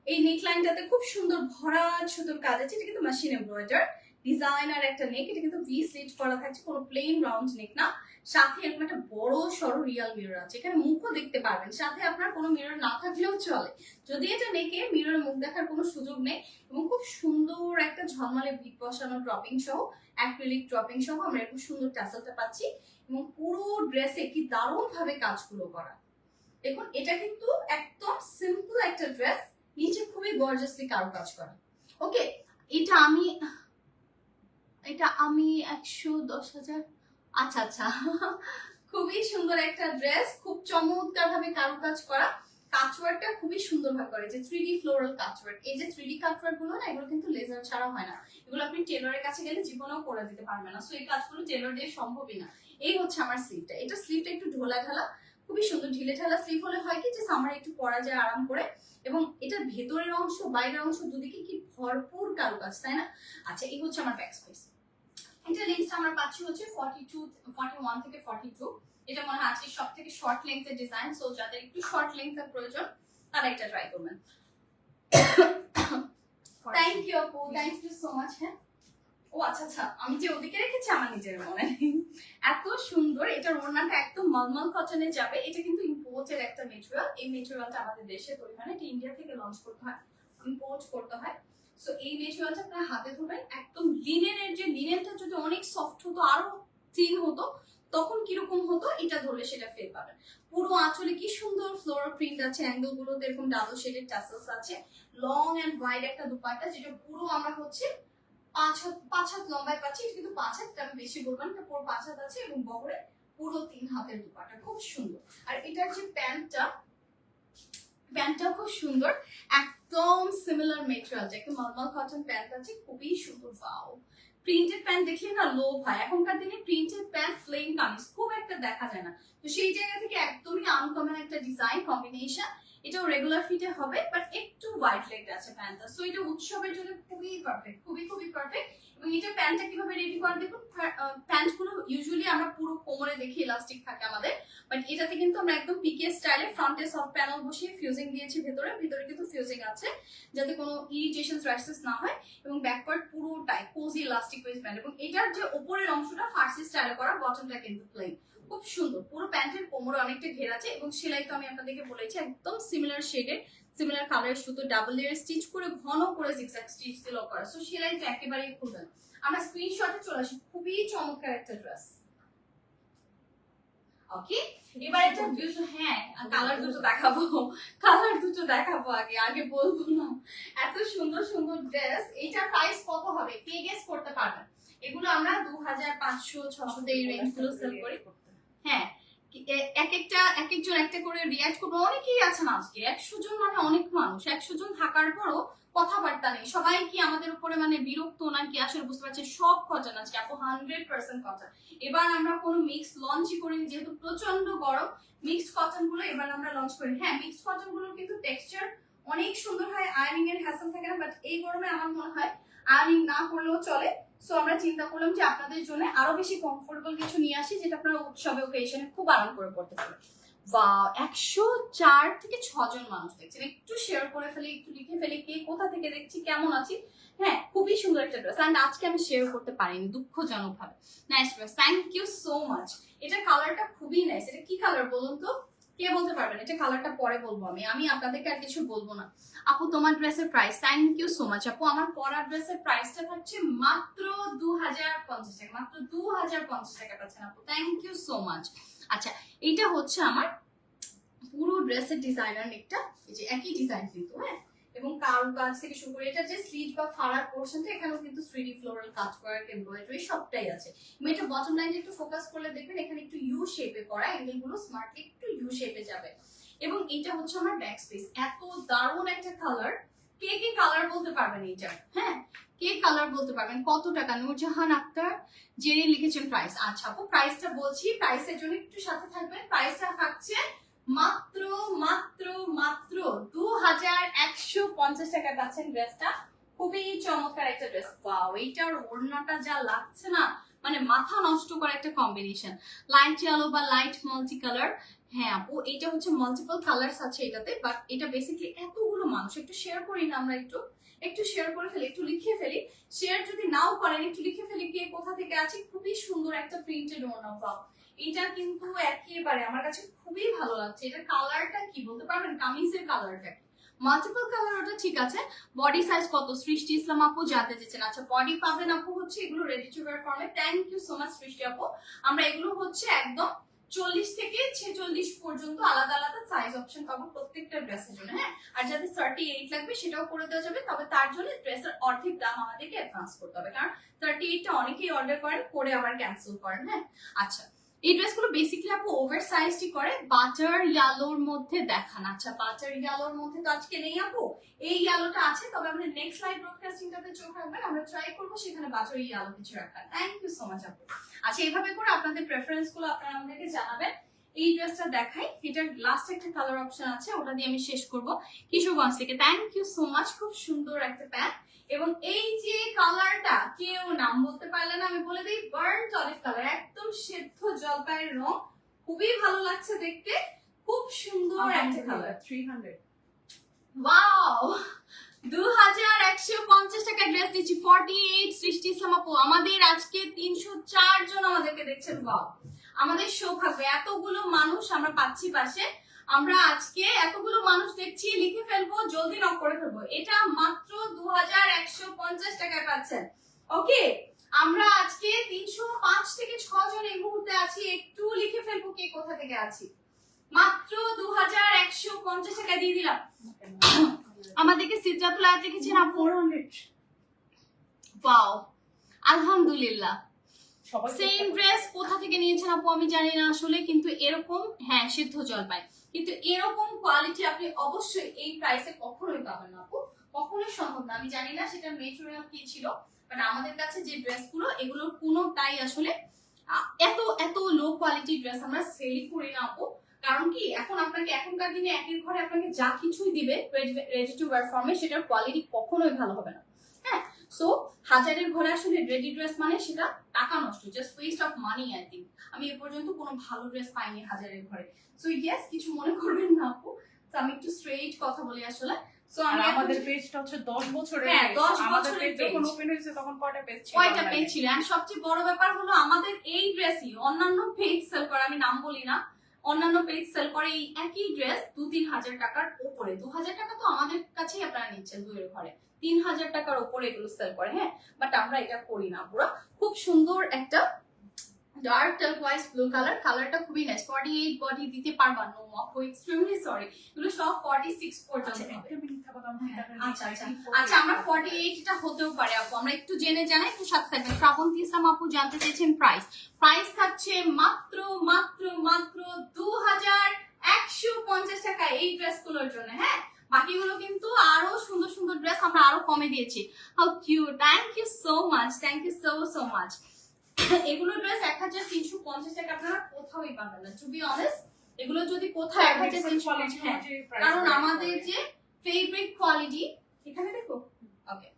এই নেক লাইনটাতে খুব সুন্দর ভরা সুতোর কাজ আছে। এটা কিন্তু মেশিন এমব্রয়ডার ডিজাইনার একটা নেক। এটা কিন্তু ভি স্লিট করা থাকছে, কোনো প্লেন রাউন্ড নেক না। সাথে এরকম একটা বড় সরো রিয়াল মিরর আছে, এখানে মুখও দেখতে পারবেন। সাথে আপনার কোনো মিরর না থাকলেও চলে, যদি এটা নেকে মিররে মুখ দেখার কোনো সুযোগ নেই। এবং খুব সুন্দর একটা ঝলমলে বিট বসানো ড্রপিং সহ, অ্যাক্রিলিক ড্রপিং সহ আমরা এরকম সুন্দর টাসেলটা পাচ্ছি। এবং পুরো ড্রেসে কি দারুণ ভাবে কাজগুলো করা। দেখুন, এটা কিন্তু একদম সিম্পল একটা ড্রেস, নিচে খুবই গর্জিয়াসলি কারুকাজ করা। ওকে, এটা আমি 110,000। আচ্ছা আচ্ছা, খুবই সুন্দর একটা ড্রেস, খুব চমৎকার ভাবে কারুকাজ করা। কাটওয়ার্কটা খুবই সুন্দর ভাবে করে, যে 3D ফ্লোরাল কাটওয়ার্ক। এই যে 3D কাটওয়ার্ক গুলো না, এগুলো কিন্তু লেজার ছাড়া হয় না। এগুলো আপনি টেলরের কাছে গেলে জীবনেও করে দিতে পারবেন না। সো এই কাজগুলো টেলর দিয়ে সম্ভবই না। এই হচ্ছে আমার স্লিভটা। এটা স্লিভটা একটু ঢোলা ঢালা, খুবই সুন্দর ঢিলে ঢালা স্লিভ হলে হয় কি যে সামারে একটু পরা যায় আরাম করে। এবং এটা ভেতরের অংশ বাইরের অংশ দুদিকে কি ভরপুর কারুকাজ, তাই না? আচ্ছা, এই হচ্ছে আমার ব্যাক স্পেস। এটা লেন্থটা আমরা পাচ্ছি হচ্ছে 41 থেকে 42। এটা মনে হয় আজকে সব থেকে শর্ট লেন্থের ডিজাইন। সো যাদের একটু শর্ট লেন্থের প্রয়োজন তারা এটা ট্রাই করবেন। থ্যাংক ইউ আপু, থ্যাংক ইউ সো মাচ। হ্যাঁ, ও আচ্ছা আচ্ছা, আমি যে ওদিকে রেখেছি আমার নিজের মনে নেই। এত সুন্দর, এটার ওড়নাটা একদম মলমল কটনে যাবে। এটা কিন্তু ইম্পোর্টের একটা মেটেরিয়াল। এই মেটেরিয়ালটা আমাদের দেশে তৈরি হয় না, এটা ইন্ডিয়া থেকে লঞ্চ করতে হয়, ইম্পোর্ট করতে হয়। সো এই মেটেরিয়ালটা আপনারা হাতে ধরবেন, একদম লিনেনের, যে লিনেনটা যদি অনেক সফট হতো, আরো থিন হতো, তখন কিরকম হতো, এটা ধরলে সেটা ফিল পাবেন। পুরো আঁচলে কি সুন্দর ফ্লোরাল প্রিন্ট আছে, অ্যাঙ্গেল গুলোতে এরকম ডাবল শেডের টাসেলস আছে। লং এন্ড ওয়াইড একটা দুপাট্টা, যেটা পুরো আমরা হচ্ছে 5 হাত লম্বায় পাচ্ছি। এটা কিন্তু 5 হাত, আমি বেশি বলবো না, পুরো 5 হাত আছে। এবং বহরে পুরো 3 হাতের দুপাট্টা, খুব সুন্দর। আর এটার যে প্যান্টটা খুব সুন্দর, একদম সিমিলার মেটেরিয়াল, যে একটা নরমাল কটন প্যান্ট আছে, খুবই সুন্দর। ওয়াও, প্রিন্টেড প্যান্ট দেখলে না লোভ হয়। এখনকার দিনে প্রিন্টেড প্যান্ট প্লেন কামিজ খুব একটা দেখা যায় না। তো সেই জায়গা থেকে একদমই আনকমন একটা ডিজাইন কম্বিনেশন। এটাও রেগুলার ফিটে হবে, বাট একটু ওয়াইড লেগ আছে প্যান্টটা। সো এটা উৎসবের জন্য খুবই পারফেক্ট, খুবই খুবই পারফেক্ট। এবং এটা প্যান্টটা কিভাবে রেডি করে দেখুন। প্যান্ট গুলো ইউজুয়ালি আমরা পুরো কোমরে দেখি ইলাস্টিক থাকে আমাদের, বাট এটাতে কিন্তু আমরা একদম পিকে স্টাইলে ফ্রন্টে সফট প্যানেল বসিয়ে ফিউজিং দিয়েছি। ভিতরে কিন্তু ফিউজিং আছে, যাতে কোনো ইরিটেশন র্যাশেস না হয়। এবং ব্যাকপার্ট পুরোটাই কোজি ইলাস্টিক ওয়েস্ট ব্যান্ড। এবং এটার যে উপরের অংশটা ফার্সি স্টাইলে করা, বটমটা কিন্তু প্লেন, খুব সুন্দর। পুরো প্যান্টের কোমরে অনেকটা ঘের আছে। এবং সেলাই তো আমি আপনাদেরকে বলেছি একদম সিমিলার শেডের, সিমিলার কালারের সুতো ডাবল লেয়ার স্টিচ করে ঘন করে জিগজ্যাগ স্টিচ দিয়ে লক করা। সো সেলাইটা একেবারেই খুলবে না। আমরা স্ক্রিনশটে চলে আসি। খুবই চমৎকার একটা ড্রেস। ওকে, এবার এটা দুটো, হ্যাঁ কালার দুটো দেখাবো আগে বলবো না। এত সুন্দর সুন্দর ড্রেস। এইটার প্রাইস কত হবে কে গেস করতে পারবেন? এগুলো আমরা 2500, 600 এই রেঞ্জ গুলো সেল করি। হ্যাঁ, একজন একটা করে রিয়াক্ট করবো। অনেকেই আছেন আজকে, 100 জন মানে অনেক মানুষ। 100 জন থাকার পরও কথাবার্তা নেই। সবাই কি আমাদের উপরে মানে বিরক্ত নাকি? আসলে বুঝতে পারছেন সব কটন আজকে আপু, 100% কটন। এবার আমরা কোনো মিক্স লঞ্চই করিনি, যেহেতু প্রচন্ড গরম। মিক্সড কটন গুলো এবার আমরা লঞ্চ করি। হ্যাঁ, মিক্সড কটন গুলো কিন্তু টেক্সচার অনেক সুন্দর হয়, আয়রনিং এর হ্যাসেল থাকে না। বাট এই গরমে আমার মনে হয় আয়রনিং না করলেও চলে। সো আমরা চিন্তা করলাম যে আপনাদের জন্য আরো বেশি কমফোর্টেবল কিছু নিয়ে আসি, যেটা আপনারা উৎসবে ওকেশনে খুব আরাম করে পড়তে পারেন। ওয়াও, 104 থেকে 6 জন মানুষ দেখছেন। একটু শেয়ার করে ফেলি, একটু লিখে ফেলি কে কোথা থেকে দেখছি, কেমন আছি। হ্যাঁ, খুবই সুন্দর একটা ড্রেস। এন্ড আজকে আমি শেয়ার করতে পারিনি দুঃখজনক ভাবে। Nice dress, thank you so much. এটা কালারটা খুবই নাইস। এটা কি কালার বলুন তো? কে বলতে পারবেন? এটা কালারটা পরে বলবো আমি আপনাদেরকে আর কিছু বলবো না। আপু তোমার ড্রেসের price, thank you so much আপু। আমার পরা ড্রেসের প্রাইসটা থাকছে মাত্র 2050 টাকা, মাত্র 2050 টাকা পাচ্ছেন আপু, থ্যাংক ইউ সো মাচ। আচ্ছা, এইটা হচ্ছে আমার পুরো ড্রেসের ডিজাইনার নেকটা, এই যে একই ডিজাইন কিন্তু, হ্যাঁ, এবং কাজ থেকে শুরু করে এটা যে স্লিট বা ফাড়ার পোর্শনটা, এখানেও কিন্তু 3D ফ্লোরাল কাজ ওয়ার্ক, এমব্রয়ডারি সবটাই আছে। এবং এটা বটম লাইনে একটু ফোকাস করলে দেখবেন এখানে একটু ইউ শেপে করা, অ্যাঙ্গেল গুলো স্মার্টলি একটু ইউ শেপে যাবে। এবং এটা হচ্ছে আমার ব্যাক স্পেস, এত দারুণ একটা কালার। কে কে কালার বলতে পারবেন এইটা? হ্যাঁ, কে কালার বলতে পারবেন? কত টাকা? নূরজাহান আক্তার জেনে লিখেছেন প্রাইস। আচ্ছা আপু, প্রাইসটা বলছি, প্রাইসের জন্য একটু সাথে থাকবেন। প্রাইসটা থাকছে মাত্র মাত্র মাত্র 2150 টাকা পাচ্ছেন ড্রেসটা। খুবই চমৎকার একটা ড্রেস। ওয়াও, এইটার ওড়নাটা যা লাগছে না, মানে মাথা নষ্ট করা একটা কম্বিনেশন, লাইট ইয়েলো বা লাইট মাল্টি কালার। হ্যাঁ আপু, এটা হচ্ছে মাল্টিপল কালারস আছে এটাতে, বাট এটা বেসিক্যালি এতগুলো মানুষ, একটু শেয়ার করি না আমরা, একটু শেয়ার করে ফেলি, একটু লিখে ফেলি। শেয়ার যদি নাও করেন একটু লিখে ফেলি কে কোথা থেকে আছে। খুবই সুন্দর একটা প্রিন্টেড ওড়না। ওয়াও, এটা কিন্তু একেবারে আমার কাছে খুবই ভালো লাগছে। এটা কালারটা কি বলতে পারবেন? কামিজের কালারটা মাল্টিপল কালার, ওটা ঠিক আছে। বডি সাইজ কত? সৃষ্টি ইসলাম আপু জানতে চেয়েছেন। আচ্ছা, বডি পাবেন আপু হচ্ছে এগুলো রেডি টু ওয়্যার ফর্মে। থ্যাংক ইউ সো মাচ সৃষ্টি আপু। আমরা এগুলো হচ্ছে একদম 40 থেকে 46 পর্যন্ত আলাদা আলাদা সাইজ অপশন পাবো প্রত্যেকটা ড্রেসের জন্য। হ্যাঁ, আর যাদের 38 লাগবে সেটাও করে দেওয়া যাবে, তবে তার জন্য ড্রেসের অর্ধেক দাম আমাদেরকে অ্যাডভান্স করতে হবে, কারণ 38টা অনেকেই অর্ডার করেন করে আবার ক্যান্সেল করেন। হ্যাঁ, আচ্ছা, এই ড্রেসগুলো বেসিক্যালি আপু ওভার সাইজটি করে বাটার ইয়ালোর মধ্যে দেখান। আচ্ছা, বাটার ইয়ালোর মধ্যে তো আজকে নেই আপু, এই ইয়ালোটা আছে, তবে আমাদের নেক্সট লাইভ ব্রডকাস্টিংটাতে চোখ রাখবেন, আমরা ট্রাই করবো সেখানে বাটার ইয়ালো কিছু রাখার। থ্যাংক ইউ সো মাচ আপু। আচ্ছা, এইভাবে করে আপনাদের প্রেফারেন্স গুলো আপনারা আমাদেরকে জানাবেন। এই ড্রেসটা দেখাই, এটার লাস্ট একটা কালার অপশন আছে, ওটা দিয়ে আমি শেষ করব। কিশোরগঞ্জ থেকে থ্যাংক ইউ সো মাচ, খুব সুন্দর একটা প্যান্ট। এবং এই যে কালারটা কেউ নাম বলতে পারলে না, আমি বলে দিই বার্নড অলিভ কালার, একদম সেদ্ধ জলপাইয়ের রং, খুবই ভালো লাগছে দেখতে, খুব সুন্দর একটা কালার। 300 ওয়াও, 2150 টাকা ড্রেস দিচ্ছি 48 সৃষ্টি ইসলাম আপু। আমাদের আজকে 304 জন আমাদেরকে দেখছেন। ওয়াও, আমাদের সৌভাগ্য, এতগুলো মানুষ আমরা পাচ্ছি পাশে। আমরা আজকে এতগুলো মানুষ দেখছি, লিখে ফেলবো, জলদি নক করে ফেলবো। এটা মাত্র 2150 টাকায় পাচ্ছেন। ওকে, আমরা আজকে 305 থেকে 6 জন এই মুহূর্তে আছি, একটু লিখে ফেলবো কে কোথা থেকে আছি। মাত্র 2150 টাকা দিয়ে দিলাম। আমাদেরকে সিদ্ধাতুল আয়াত লিখেছেন আপু 400। ওয়াও, আলহামদুলিল্লাহ। সবাই সেম ড্রেস কোথা থেকে নিয়েছেন আপু আমি জানি না আসলে, কিন্তু এরকম, হ্যাঁ সিদ্ধ জলপাই, কিন্তু এরকম কোয়ালিটি আপনি অবশ্যই এই প্রাইসে কখনোই পাবেন না আপু, কখনোই সম্ভব না। আমি জানি না সেটা মেটেরিয়াল কি ছিল, বাট আমাদের কাছে যে ড্রেসগুলো এগুলোর কোনোটাই আসলে এত এত লো কোয়ালিটি ড্রেস আমরা সেল করি না আপু। কারণ কি, এখন আপনাকে এখনকার দিনে একের ঘরে আপনাকে যা কিছুই দিবে রেডি টু ওয়্যার ফর্মে, সেটার কোয়ালিটি কখনোই ভালো হবে না। হ্যাঁ, সো হাজারের ঘরে আসলে রেডি ড্রেস মানে সেটা টাকা নষ্ট, just West of money. I think আমি এ পর্যন্ত কোনো ভালো ড্রেস পাইনি হাজারের ঘরে। সো ইয়েস, কিছু মনে করবেন না আপু, তো আমি একটু স্ট্রেইট কথা বলি আসলে। সো আমি আমাদের পেজটা হচ্ছে 10 বছরের। হ্যাঁ, 10 আমাদের বছরের পেজ যখন page। ওপেন হয়েছে তখন কয়টা পেজ ছিল? কয়টা পেজ ছিল, আর সবচেয়ে বড় ব্যাপার হলো আমাদের এই ড্রেসই অন্যান্য পেজ সেল করে, আমি নাম বলি না, অন্যান্য পেজ সেল করে এই একই ড্রেস 2-3 হাজার টাকার উপরে। 2000 টাকা তো আমাদের কাছেই আপনারা নিচ্ছেন দুইয়ের ঘরে, 3000 টাকার উপরে এগুলো সেল করে। হ্যাঁ, বাট আমরা এটা করি না। পুরো খুব সুন্দর একটা ডার্ক টার্কোয়াইজ ব্লু কালার, কালারটা খুবই নাইস। 48 বডি দিতে পারবা নো আপু, এক্সট্রিমলি সরি, এগুলো সব 46 পর্যন্ত হবে। আচ্ছা আচ্ছা আচ্ছা, আমরা 48 এটা হতেও পারে আপু, আমরা একটু জেনে জানাই, একটু সাথে থাকবেন। শ্রাবন্তী ইসলাম আপু জানতে চেয়েছেন প্রাইস। প্রাইস থাকছে মাত্র মাত্র মাত্র 2150 টাকা এই ড্রেসগুলোর জন্য। হ্যাঁ, বাকিগুলো কিন্তু আরো সুন্দর সুন্দর ড্রেস আমরা আরো কমে দিয়েছি। How cute, thank you so much, thank you so so much. এগুলো ড্রেস 1350 টাকা আপনারা কোথাওই পাবেন না, টু বি অনেস্ট। এগুলো যদি কোথাও 1350, হ্যাঁ, কারণ আমাদের যে ফেব্রিক কোয়ালিটি, এখানে দেখো, ওকে,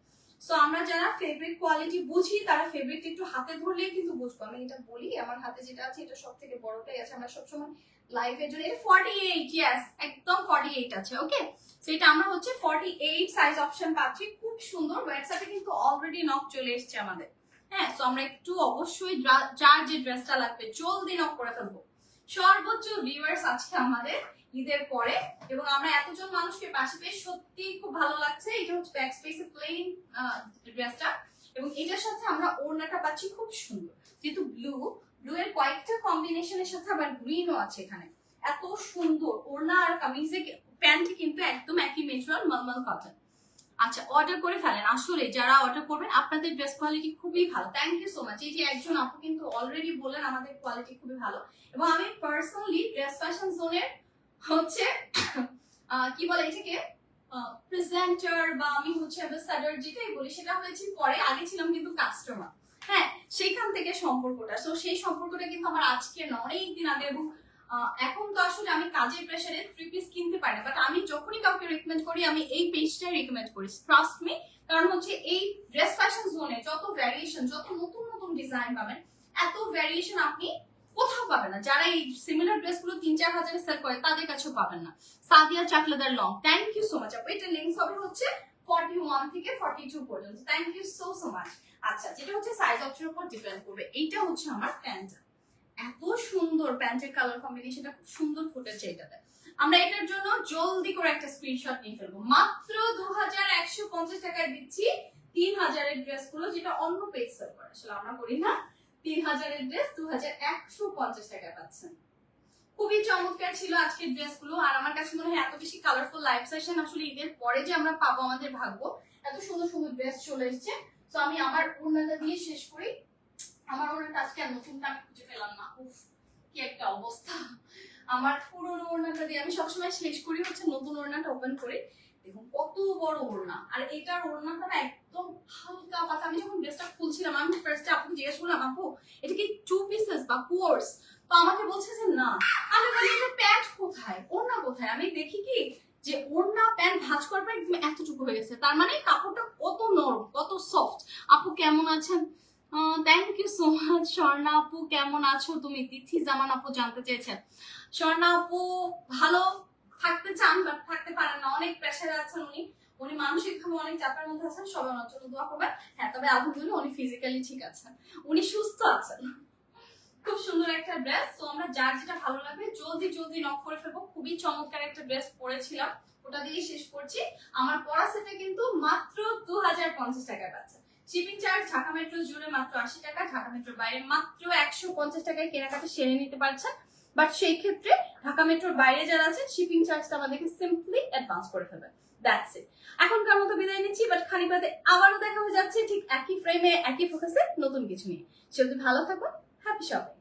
সো আমরা যারা ফেব্রিক কোয়ালিটি বুঝি তারা ফেব্রিক একটু হাতে ধরলেই কিন্তু বুঝবো। আমি এটা বলি, আমার হাতে যেটা আছে এটা সব থেকে বড়টাই আছে, আমরা সবসময় লাইভের জন্য। এটা 48, ইয়েস, একদম 48 আছে। ওকে, সো এটা আমরা হচ্ছে 48 সাইজ অপশন পাচ্ছি, খুব সুন্দর। হোয়াটসঅ্যাপে কিন্তু অলরেডি নক চলে এসেছে আমাদের। হ্যাঁ, সো আমরা একটু অবশ্যই যার যে ড্রেসটা লাগবে জলদি নক করে ফেলবো, সর্বোচ্চ ভিউয়ার্স আজকে আমাদের ঈদের পরে, এবং আমরা এতজন মানুষকে পাশে পেয়ে সত্যি খুব ভালো লাগছে। এটা হচ্ছে ব্যাক স্পেসে প্লেন ড্রেসটা, এবং এটার সাথে আমরা ওড়নাটা পাচ্ছি খুব সুন্দর, যেহেতু ব্লু এর কয়েকটা কম্বিনেশনের সাথে আবার গ্রিনও আছে এখানে। এত সুন্দর ওড়না আর কামিজে প্যান্ট কিন্তু একদম একই মেটেরিয়াল, মলমল কটন। আচ্ছা, অর্ডার করে ফেলেন। আসলে যারা অর্ডার করবেন আপনাদের ড্রেস কোয়ালিটি খুবই ভালো। Thank you so much. এই যে একজন আপু কিন্তু অলরেডি বললেন আমাদের কোয়ালিটি খুবই ভালো, এবং আমি পার্সোনালি ড্রেস ফ্যাশন জোনের হচ্ছে কি বলে এটাকে প্রেজেন্টার, বা আমি হচ্ছে অ্যাম্বাসাডর যেটাই বলি সেটা হয়েছে পরে, আগে ছিলাম কিন্তু কাস্টমার। হ্যাঁ, সেইখান থেকে সম্পর্কটা, তো সেই সম্পর্কটা কিন্তু আমার আজকে না, অনেকদিন আগে। এবং এখন তো আসলে আমি কাজের প্রেসারে 3 পিস কিনতে পারি না, বাট আমি যখনই কাউকে রেকমেন্ড করি আমি এই পেজটাই রেকমেন্ড করি, ট্রাস্ট মি। কারণ হচ্ছে এই ড্রেস ফ্যাশন জোনে যত ভ্যারিয়েশন, যত নতুন নতুন ডিজাইন পাবেন, এত ভ্যারিয়েশন আপনি কোথাও পাবেন না। যারা এই সিমিলার ড্রেসগুলো 3-4 হাজারে সেল করে তাদের কাছেও পাবেন না। Sadia Chakladar long, thank you so much আপু। এটা লেন্থ হবে হচ্ছে 41 থেকে 42 পর্যন্ত। Thank you so so much. আচ্ছা, যেটা হচ্ছে সাইজ অপশনের উপর ডিপেন্ড করবে। এইটা হচ্ছে আমার প্যান্ট, এত সুন্দর প্যান্টের কালার কম্বিনেশনটা, খুব সুন্দর ফুটেছে এটাতে। আমরা এটার জন্য জলদি করে একটা স্ক্রিনশট নিয়ে ফেলবো। মাত্র 2150 টাকায় দিচ্ছি 3000 এর ড্রেস গুলো, যেটা অন্য পেজ সেল করে, আসলে আমরা করি না। 3000 এর ড্রেস 2150 টাকায় পাচ্ছেন। খুবই চমৎকার ছিল আজকের ড্রেস গুলো, আর আমার কাছে মনে হয় এত বেশি কালারফুল লাইভ সেশন আসলে ঈদের পরে যে আমরা পাবো, আমাদের ভাগ্য। এত সুন্দর সুন্দর ড্রেস চলে এসেছে। তো আমি আমার ওড়নাটা দিয়ে শেষ করি। আমার ওড়নাটা আজকে আর নতুনটা আমি খুঁজে পেলাম না, উফ কি একটা অবস্থা। আমার পুরোনো ওড়নাটা দিয়ে আমি সবসময় শেষ করি হচ্ছে নতুন ওড়নাটা ওপেন করে। দেখুন কত বড় ওড়না, আর এটার ওড়নাটা না একদম হালকা পাতলা। আমি যখন ড্রেসটা খুলছিলাম আমি ফার্স্টে আপুকে জিজ্ঞেস করলাম, আপু এটা কি 2 পিসেস বা কোর্স? তো আমাকে বলছে যে না। আমি বলি যে প্যান্ট কোথায়, ওড়না কোথায়? আমি দেখি কি যে ওড়না প্যান্ট ভাঁজ করার পর একদম এতটুকু হয়ে গেছে। তার মানে কাপড়টা কত নরম, কত সফট। আপু কেমন আছেন? Thank you so much. Swarna আপু কেমন আছো তুমি? তিথি জামান আপু জানতে চেয়েছেন। স্বর্ণা আপু ভালো থাকতে চান বাট থাকতে পারেন না, অনেক প্রেসারে আছেন উনি মানসিক ভাবে অনেক চাপের মধ্যে আছেন। সবাই ওনার জন্য দোয়া করবেন। হ্যাঁ, তবে আলহামদুলিল্লাহ উনি ফিজিক্যালি ঠিক আছেন, উনি সুস্থ আছেন। খুব সুন্দর একটা ড্রেস। তো আমরা যার যেটা ভালো লাগবে জলদি জলদি নক করে ফেলবো। খুবই চমৎকার একটা ড্রেস পরেছিলাম, ওটা দিয়ে শেষ করছি। আমার পরা সেটা কিন্তু মাত্র 2050 টাকায় পাচ্ছে। শিপিং চার্জ ঢাকা মেট্রো জুড়ে মাত্র 80 টাকা, ঢাকা মেট্রোর বাইরে মাত্র 150 টাকায় কেনাকাটা সেরে নিতে পারছেন। বাট সেই ক্ষেত্রে ঢাকা মেট্রোর বাইরে যারা আছেন শিপিং চার্জটা আমাদেরকে সিম্পলি অ্যাডভান্স করে ফেলবেন। That's it. এখনকার মতো বিদায় নিচ্ছি, বাট খানিক বাদে আবারও দেখা হয়ে যাচ্ছে ঠিক একই ফ্রেমে একই ফোকাসে নতুন কিছু নিয়ে। সেটা ভালো থাকবেন, হ্যাপি শপিং।